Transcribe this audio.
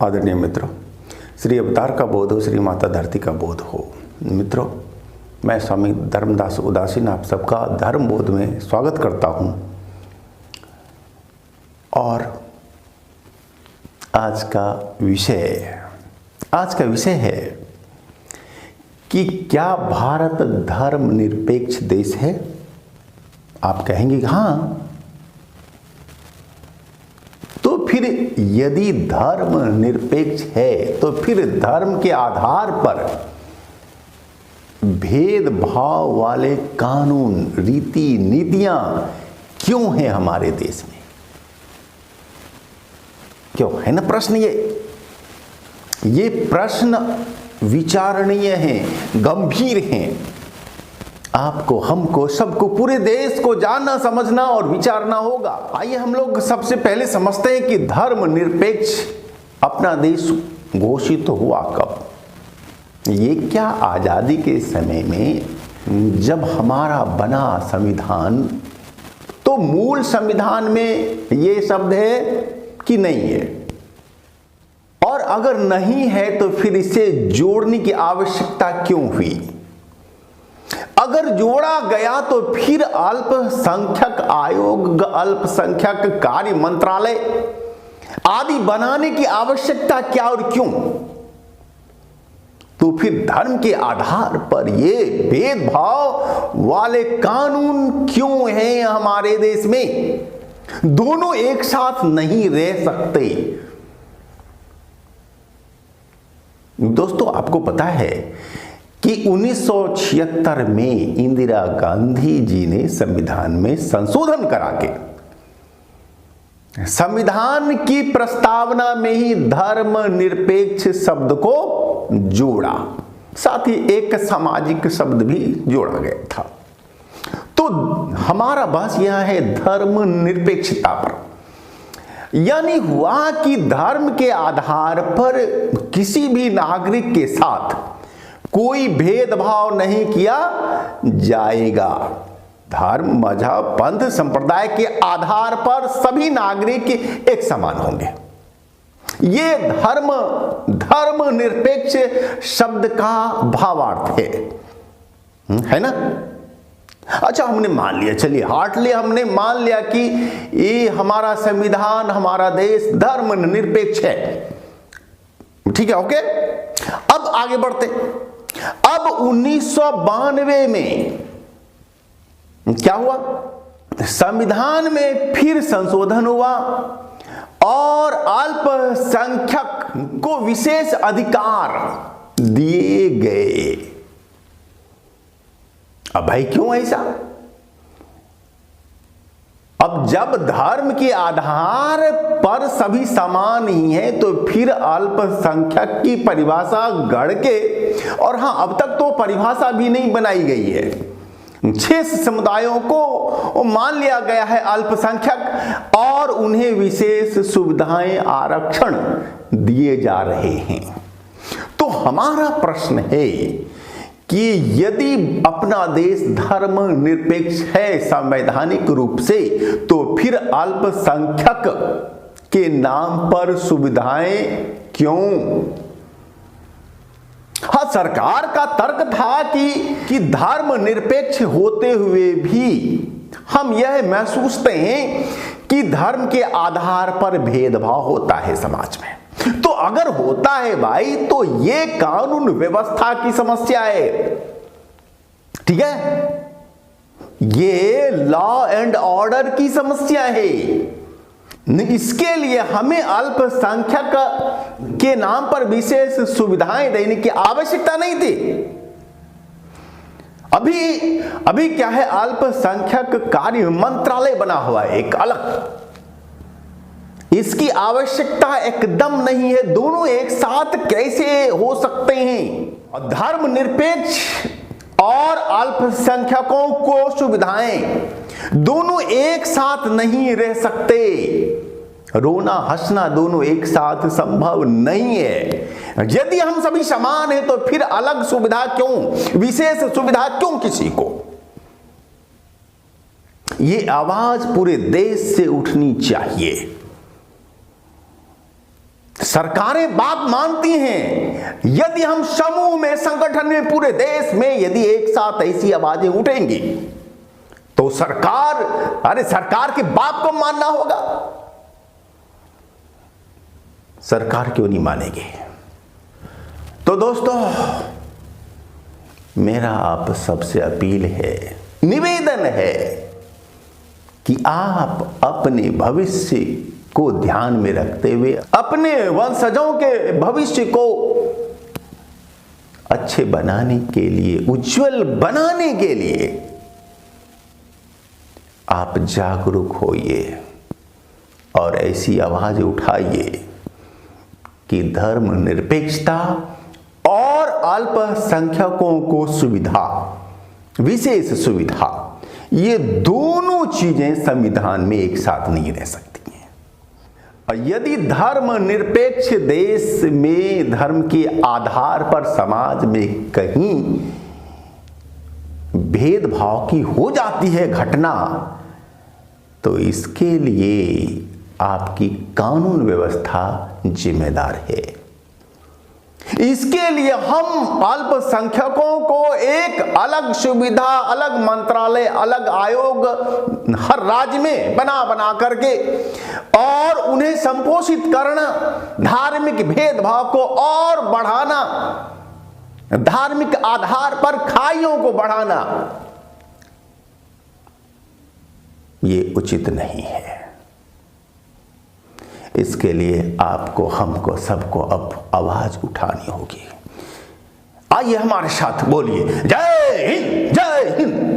आदरणीय मित्रों, श्री अवतार का बोध हो, श्री माता धरती का बोध हो। मित्रों, मैं स्वामी धर्मदास उदासीन आप सबका धर्म बोध में स्वागत करता हूं। और आज का विषय है कि क्या भारत धर्मनिरपेक्ष देश है? आप कहेंगे हाँ, तो फिर यदि धर्म निरपेक्ष है तो फिर धर्म के आधार पर भेदभाव वाले कानून, रीति नीतियां क्यों हैं हमारे देश में? क्यों है ना प्रश्न? ये प्रश्न विचारणीय हैं, गंभीर हैं। आपको, हमको, सबको, पूरे देश को जानना, समझना और विचारना होगा। आइए हम लोग सबसे पहले समझते हैं कि धर्मनिरपेक्ष अपना देश घोषित हुआ कब? ये क्या आजादी के समय में जब हमारा बना संविधान, तो मूल संविधान में ये शब्द है कि नहीं है? और अगर नहीं है तो फिर इसे जोड़ने की आवश्यकता क्यों हुई? अगर जोड़ा गया तो फिर अल्पसंख्यक आयोग, अल्पसंख्यक कार्य मंत्रालय आदि बनाने की आवश्यकता क्या और क्यों? तो फिर धर्म के आधार पर ये भेदभाव वाले कानून क्यों हैं हमारे देश में? दोनों एक साथ नहीं रह सकते। दोस्तों, आपको पता है कि 1976 में इंदिरा गांधी जी ने संविधान में संशोधन करा के संविधान की प्रस्तावना में ही धर्मनिरपेक्ष शब्द को जोड़ा, साथ ही एक सामाजिक शब्द भी जोड़ा गया था। तो हमारा बहस यह है धर्मनिरपेक्षता पर, यानी हुआ कि धर्म के आधार पर किसी भी नागरिक के साथ कोई भेदभाव नहीं किया जाएगा। धर्म, मजहब, पंथ, संप्रदाय के आधार पर सभी नागरिक एक समान होंगे। ये धर्मनिरपेक्ष शब्द का भावार्थ है ना? अच्छा, हमने मान लिया, चलिए हमने मान लिया कि ये हमारा संविधान, हमारा देश धर्मनिरपेक्ष है। ठीक है, ओके। अब आगे बढ़ते। अब 1992 में क्या हुआ? संविधान में फिर संशोधन हुआ और अल्पसंख्यक को विशेष अधिकार दिए गए। अब भाई क्यों ऐसा? अब जब धर्म के आधार पर सभी समान ही हैं, तो फिर अल्पसंख्यक की परिभाषा गढ़ के, और हां, अब तक तो परिभाषा भी नहीं बनाई गई है, 6 समुदायों को मान लिया गया है अल्पसंख्यक, और उन्हें विशेष सुविधाएं, आरक्षण दिए जा रहे हैं। तो हमारा प्रश्न है कि यदि अपना देश धर्मनिरपेक्ष है संवैधानिक रूप से, तो फिर अल्पसंख्यक के नाम पर सुविधाएं क्यों? हाँ, सरकार का तर्क था कि धर्मनिरपेक्ष होते हुए भी हम यह महसूसते हैं कि धर्म के आधार पर भेदभाव होता है समाज में। तो अगर होता है भाई, तो ये कानून व्यवस्था की समस्या है। ठीक है, ये लॉ एंड ऑर्डर की समस्या है। इसके लिए हमें अल्पसंख्यक के नाम पर विशेष सुविधाएं देने की आवश्यकता नहीं थी। अभी क्या है, अल्पसंख्यक कार्य मंत्रालय बना हुआ है एक अलग। इसकी आवश्यकता एकदम नहीं है। दोनों एक साथ कैसे हो सकते हैं? धर्मनिरपेक्ष और अल्पसंख्यकों को सुविधाएं दोनों एक साथ नहीं रह सकते। रोना हंसना दोनों एक साथ संभव नहीं है। यदि हम सभी समान हैं तो फिर अलग सुविधा क्यों, विशेष सुविधा क्यों किसी को? ये आवाज पूरे देश से उठनी चाहिए। सरकारें बात मानती हैं, यदि हम समूह में, संगठन में, पूरे देश में यदि एक साथ ऐसी आवाजें उठेंगी तो सरकार की बात को मानना होगा। सरकार क्यों नहीं मानेगी? तो दोस्तों, मेरा आप सबसे अपील है, निवेदन है कि आप अपने भविष्य को ध्यान में रखते हुए, अपने वंशजों के भविष्य को अच्छे बनाने के लिए, उज्जवल बनाने के लिए आप जागरूक होइए और ऐसी आवाज उठाइए कि धर्मनिरपेक्षता और अल्पसंख्यकों को सुविधा, विशेष सुविधा, ये दोनों चीजें संविधान में एक साथ नहीं रह सकती हैं। और यदि धर्मनिरपेक्ष देश में धर्म के आधार पर समाज में कहीं भेदभाव की हो जाती है घटना, तो इसके लिए आपकी कानून व्यवस्था जिम्मेदार है। इसके लिए हम अल्पसंख्यकों को एक अलग सुविधा, अलग मंत्रालय, अलग आयोग हर राज्य में बना करके और उन्हें संपोषित करना, धार्मिक भेदभाव को और बढ़ाना, धार्मिक आधार पर खाइयों को बढ़ाना, ये उचित नहीं है। इसके लिए आपको, हमको, सबको अब आवाज उठानी होगी। आइए हमारे साथ बोलिए, जय हिंद, जय हिंद।